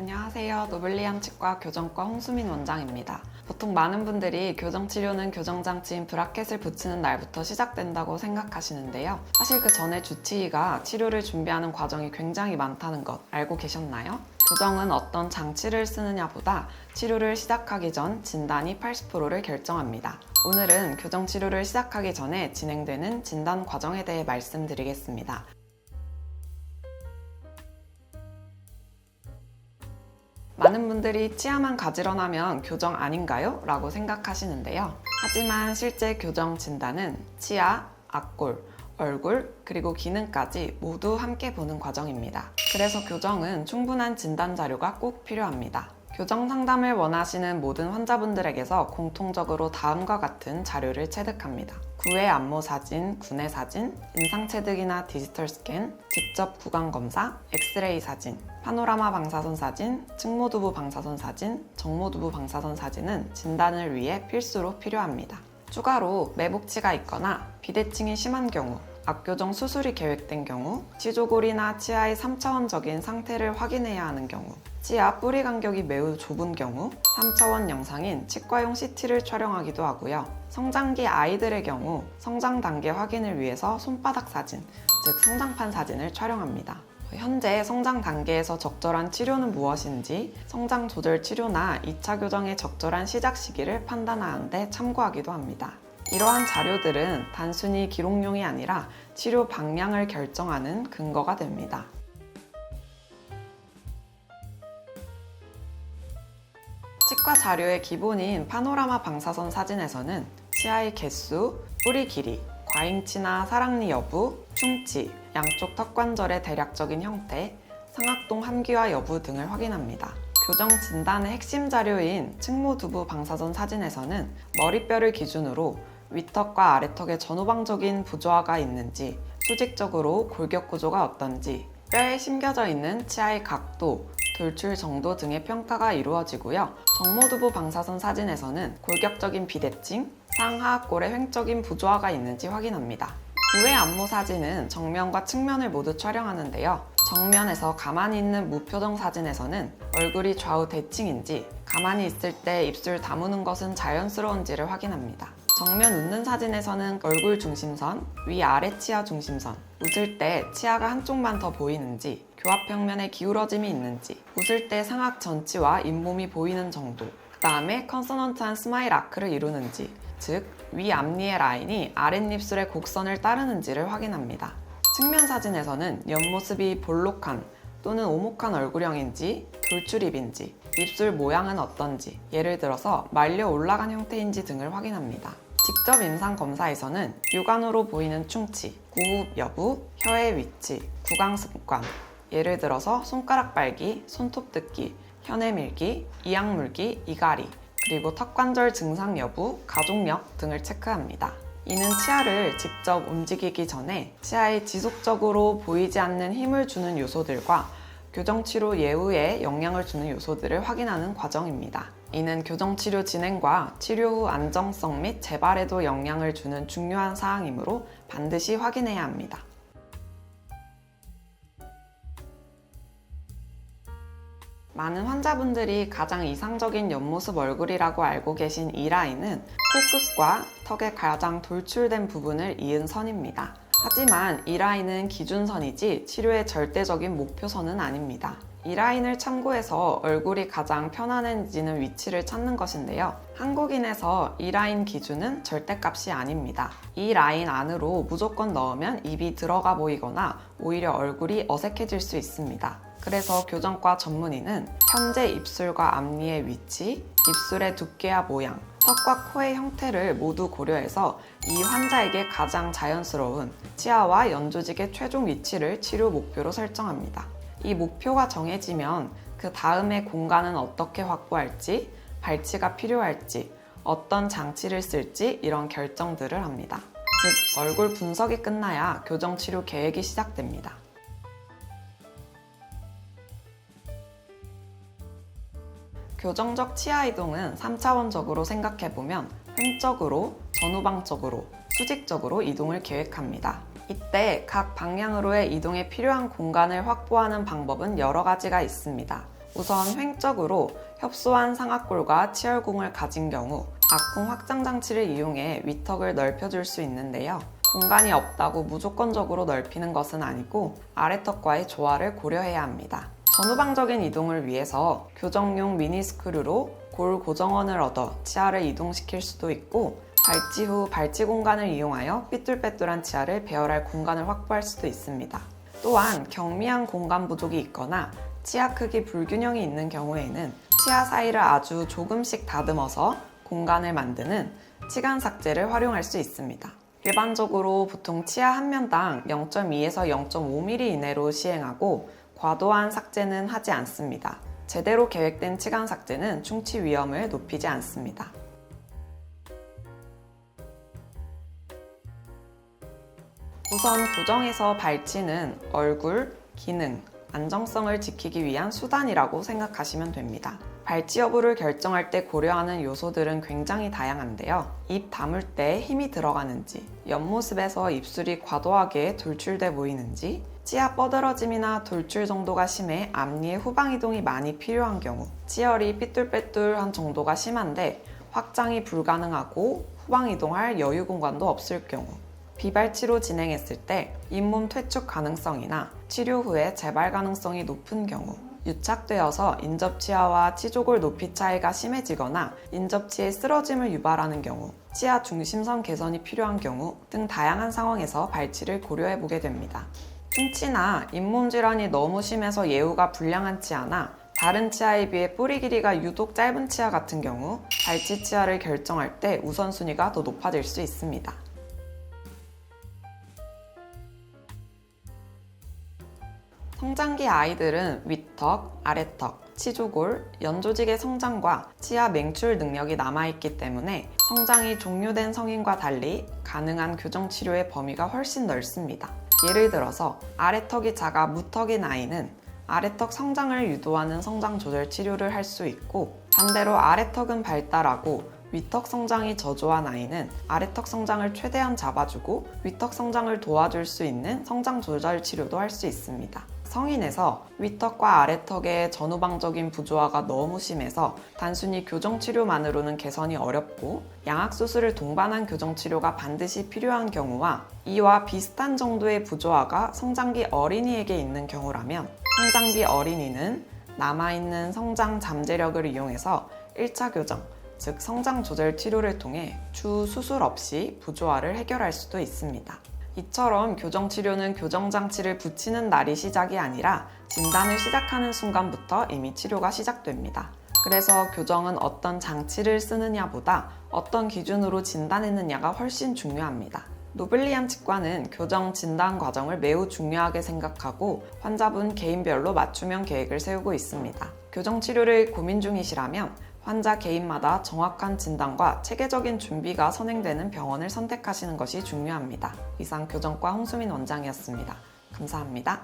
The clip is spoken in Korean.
안녕하세요. 노블리암 치과 교정과 홍수민 원장입니다. 보통 많은 분들이 교정치료는 교정장치인 브라켓을 붙이는 날부터 시작된다고 생각하시는데요. 사실 그 전에 주치의가 치료를 준비하는 과정이 굉장히 많다는 것 알고 계셨나요? 교정은 어떤 장치를 쓰느냐보다 치료를 시작하기 전 진단이 80%를 결정합니다. 오늘은 교정치료를 시작하기 전에 진행되는 진단 과정에 대해 말씀드리겠습니다. 많은 분들이 치아만 가지런하면 교정 아닌가요? 라고 생각하시는데요. 하지만 실제 교정 진단은 치아, 앞골, 얼굴, 그리고 기능까지 모두 함께 보는 과정입니다. 그래서 교정은 충분한 진단 자료가 꼭 필요합니다. 교정 상담을 원하시는 모든 환자분들에게서 공통적으로 다음과 같은 자료를 체득합니다. 구의 안모 사진, 구내 사진, 임상 체득이나 디지털 스캔, 직접 구강 검사, 엑스레이 사진, 파노라마 방사선 사진, 측모두부 방사선 사진, 정모두부 방사선 사진은 진단을 위해 필수로 필요합니다. 추가로 매복치가 있거나 비대칭이 심한 경우, 앞교정 수술이 계획된 경우, 치조골이나 치아의 3차원적인 상태를 확인해야 하는 경우, 치아 뿌리 간격이 매우 좁은 경우 3차원 영상인 치과용 CT를 촬영하기도 하고요. 성장기 아이들의 경우 성장 단계 확인을 위해서 손바닥 사진, 즉 성장판 사진을 촬영합니다. 현재 성장 단계에서 적절한 치료는 무엇인지 성장 조절 치료나 2차 교정의 적절한 시작 시기를 판단하는 데 참고하기도 합니다. 이러한 자료들은 단순히 기록용이 아니라 치료 방향을 결정하는 근거가 됩니다. 치과 자료의 기본인 파노라마 방사선 사진에서는 치아의 개수, 뿌리 길이, 과잉치나 사랑니 여부, 충치, 양쪽 턱관절의 대략적인 형태, 상악동 함기화 여부 등을 확인합니다. 교정 진단의 핵심 자료인 측모두부 방사선 사진에서는 머리뼈를 기준으로 윗턱과 아래턱에 전후방적인 부조화가 있는지, 수직적으로 골격 구조가 어떤지, 뼈에 심겨져 있는 치아의 각도, 돌출 정도 등의 평가가 이루어지고요. 정모두부 방사선 사진에서는 골격적인 비대칭, 상하악골의 횡적인 부조화가 있는지 확인합니다. 구의 안모 사진은 정면과 측면을 모두 촬영하는데요. 정면에서 가만히 있는 무표정 사진에서는 얼굴이 좌우 대칭인지, 가만히 있을 때 입술 다무는 것은 자연스러운지를 확인합니다. 정면 웃는 사진에서는 얼굴 중심선, 위아래 치아 중심선, 웃을 때 치아가 한쪽만 더 보이는지, 교합평면에 기울어짐이 있는지, 웃을 때 상악 전치와 잇몸이 보이는 정도, 그 다음에 컨소넌트한 스마일 아크를 이루는지, 즉 위앞니의 라인이 아랫입술의 곡선을 따르는지를 확인합니다. 측면 사진에서는 옆모습이 볼록한 또는 오목한 얼굴형인지, 돌출입인지, 입술 모양은 어떤지, 예를 들어서 말려 올라간 형태인지 등을 확인합니다. 직접 임상 검사에서는 육안으로 보이는 충치, 구흡 여부, 혀의 위치, 구강 습관, 예를 들어서 손가락 빨기, 손톱 뜯기, 혀 밀기, 이악 물기, 이갈이, 그리고 턱관절 증상 여부, 가족력 등을 체크합니다. 이는 치아를 직접 움직이기 전에 치아에 지속적으로 보이지 않는 힘을 주는 요소들과 교정치료 예후에 영향을 주는 요소들을 확인하는 과정입니다. 이는 교정치료 진행과 치료 후 안정성 및 재발에도 영향을 주는 중요한 사항이므로 반드시 확인해야 합니다. 많은 환자분들이 가장 이상적인 옆모습 얼굴이라고 알고 계신 이 라인은 코끝과 턱의 가장 돌출된 부분을 이은 선입니다. 하지만 이 라인은 기준선이지 치료의 절대적인 목표선은 아닙니다. 이 라인을 참고해서 얼굴이 가장 편안해지는 위치를 찾는 것인데요. 한국인에서 이 라인 기준은 절대값이 아닙니다. 이 라인 안으로 무조건 넣으면 입이 들어가 보이거나 오히려 얼굴이 어색해질 수 있습니다. 그래서 교정과 전문의는 현재 입술과 앞니의 위치, 입술의 두께와 모양, 턱과 코의 형태를 모두 고려해서 이 환자에게 가장 자연스러운 치아와 연조직의 최종 위치를 치료 목표로 설정합니다. 이 목표가 정해지면 그 다음에 공간은 어떻게 확보할지, 발치가 필요할지, 어떤 장치를 쓸지 이런 결정들을 합니다. 즉, 얼굴 분석이 끝나야 교정 치료 계획이 시작됩니다. 교정적 치아 이동은 3차원적으로 생각해보면 횡적으로, 전후방적으로, 수직적으로 이동을 계획합니다. 이때 각 방향으로의 이동에 필요한 공간을 확보하는 방법은 여러 가지가 있습니다. 우선 횡적으로 협소한 상악골과 치열궁을 가진 경우 악궁 확장 장치를 이용해 위턱을 넓혀줄 수 있는데요. 공간이 없다고 무조건적으로 넓히는 것은 아니고 아래턱과의 조화를 고려해야 합니다. 전후방적인 이동을 위해서 교정용 미니스크류로 골 고정원을 얻어 치아를 이동시킬 수도 있고, 발치 후 발치 공간을 이용하여 삐뚤빼뚤한 치아를 배열할 공간을 확보할 수도 있습니다. 또한 경미한 공간 부족이 있거나 치아 크기 불균형이 있는 경우에는 치아 사이를 아주 조금씩 다듬어서 공간을 만드는 치간 삭제를 활용할 수 있습니다. 일반적으로 보통 치아 한 면당 0.2에서 0.5mm 이내로 시행하고 과도한 삭제는 하지 않습니다. 제대로 계획된 치간 삭제는 충치 위험을 높이지 않습니다. 우선 교정에서 발치는 얼굴, 기능, 안정성을 지키기 위한 수단이라고 생각하시면 됩니다. 발치 여부를 결정할 때 고려하는 요소들은 굉장히 다양한데요. 입 다물 때 힘이 들어가는지, 옆모습에서 입술이 과도하게 돌출돼 보이는지, 치아 뻗어짐이나 돌출 정도가 심해 앞니의 후방 이동이 많이 필요한 경우, 치열이 삐뚤빼뚤한 정도가 심한데 확장이 불가능하고 후방 이동할 여유 공간도 없을 경우, 비발치로 진행했을 때 잇몸 퇴축 가능성이나 치료 후에 재발 가능성이 높은 경우, 유착되어서 인접치아와 치조골 높이 차이가 심해지거나 인접치의 쓰러짐을 유발하는 경우, 치아 중심선 개선이 필요한 경우 등 다양한 상황에서 발치를 고려해 보게 됩니다. 충치나 잇몸 질환이 너무 심해서 예후가 불량한 치아나 다른 치아에 비해 뿌리 길이가 유독 짧은 치아 같은 경우 발치 치아를 결정할 때 우선순위가 더 높아질 수 있습니다. 성장기 아이들은 윗턱, 아래턱, 치조골, 연조직의 성장과 치아 맹출 능력이 남아있기 때문에 성장이 종료된 성인과 달리 가능한 교정 치료의 범위가 훨씬 넓습니다. 예를 들어서 아래턱이 작아 무턱인 아이는 아래턱 성장을 유도하는 성장 조절 치료를 할 수 있고, 반대로 아래턱은 발달하고 위턱 성장이 저조한 아이는 아래턱 성장을 최대한 잡아주고 위턱 성장을 도와줄 수 있는 성장 조절 치료도 할 수 있습니다. 성인에서 위턱과 아래턱의 전후방적인 부조화가 너무 심해서 단순히 교정치료만으로는 개선이 어렵고 양악수술을 동반한 교정치료가 반드시 필요한 경우와 이와 비슷한 정도의 부조화가 성장기 어린이에게 있는 경우라면, 성장기 어린이는 남아있는 성장 잠재력을 이용해서 1차 교정, 즉 성장 조절 치료를 통해 추후 수술 없이 부조화를 해결할 수도 있습니다. 이처럼 교정치료는 교정장치를 붙이는 날이 시작이 아니라 진단을 시작하는 순간부터 이미 치료가 시작됩니다. 그래서 교정은 어떤 장치를 쓰느냐보다 어떤 기준으로 진단했느냐가 훨씬 중요합니다. 노블리암 치과는 교정 진단 과정을 매우 중요하게 생각하고 환자분 개인별로 맞춤형 계획을 세우고 있습니다. 교정 치료를 고민 중이시라면 환자 개인마다 정확한 진단과 체계적인 준비가 선행되는 병원을 선택하시는 것이 중요합니다. 이상 교정과 홍수민 원장이었습니다. 감사합니다.